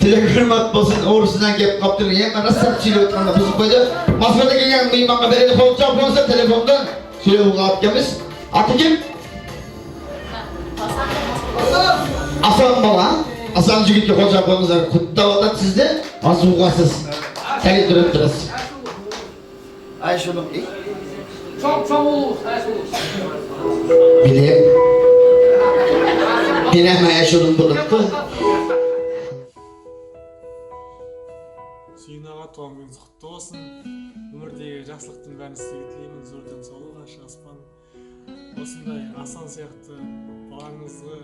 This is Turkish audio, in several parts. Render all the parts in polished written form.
Telegramat bolsun, orasidan gap qoptir. Mana sir chilib o'tganda biz qo'ydi. Moskvaga kelgan mehmonga beraylik, qo'lchaq bo'lsa telefondan сөйлеп qolib kelamiz. Ati kim? Hasan bola. Hasan jigitga qo'lchaq bo'lingizlar. Quddavot sizda azuqasiz. Tayyor turib turasiz. Ayshulum. Çok olur, Ayshulum. Bileyim. Bileme Ayshulum buluptu. Сүйін аға туған күніңіз құтты болсын. Өмірдегі жақсылықтың бәрін сізге тілеймін. Зор денсаулық, ашық аспан. Осындай Асан сияқты балаңызды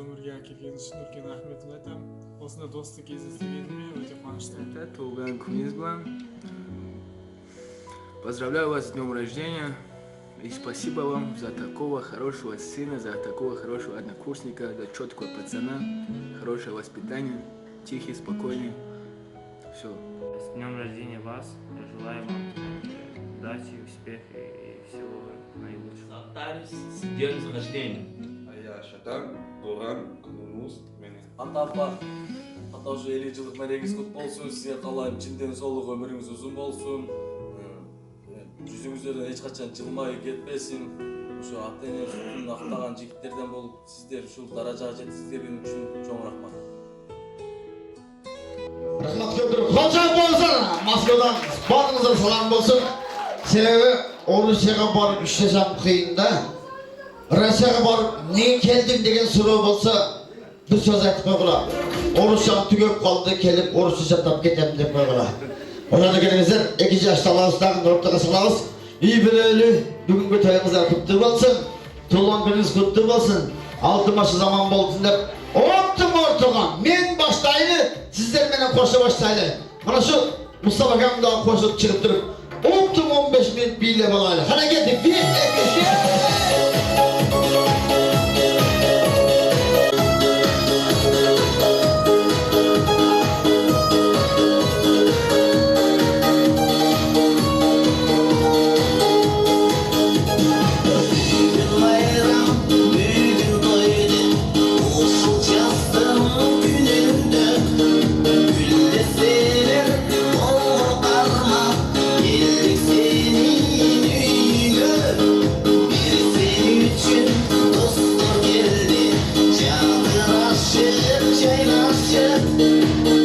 өмірге әкелгеніңіз үшін үлкен рахметін айтамын. Осындай досты кездестіргеніме өте қуаныштымын. Туған күніңіз болсын. Поздравляю вас с днем рождения. И спасибо вам за такого хорошего сына, за такого хорошего однокурсника, за четкого пацана, хорошее воспитание, тихий, спокойный. Все. С днем рождения вас. Я желаю вам удачи, успеха и всего наилучшего. Саттарис, с днем рождения. Я Шатан, Туран, Кунунус, Ата-апа, атаушы 50 жылдық мәреңіз құт болсын, сізге қалайым чінден солық өміріңіз ұзын болсын, жүзіңіздерден ешқашан жылмай кетпесін, ұшы ата-ене сүтін ақтаған жігіттерден болып, сіздер ұшыл даражаға жетістіктерген үшін чоң рахмат. Rahmat götürüp Hoca bolsun, Moskvadan barınızlar salam bolsun. Sebebi Rusiyaga barıp işlesem kıyında. Rusiyaga barıp ne keldim degen soru bolsa bir söz aytıp koygular. Rusya tügöp kaldı, kelip Rusya tap ketem dep koygular. Onlarda gelinizler, 2 yaşta Allah'ısından noktaga salağız. İyi bileli, bugünkü toyunuzlar kutlu bolsun. Tuğlan gününüz kutlu bolsun. Altı başı zaman bolsun dep. Optum ortağa, men başlayını, sizler menen koşa başlayını. Mana şu Mustafa Gam da koşup çıkıp durup, optum 15 minut biyle balaylı. Hana geldik, bir Çaylaşıp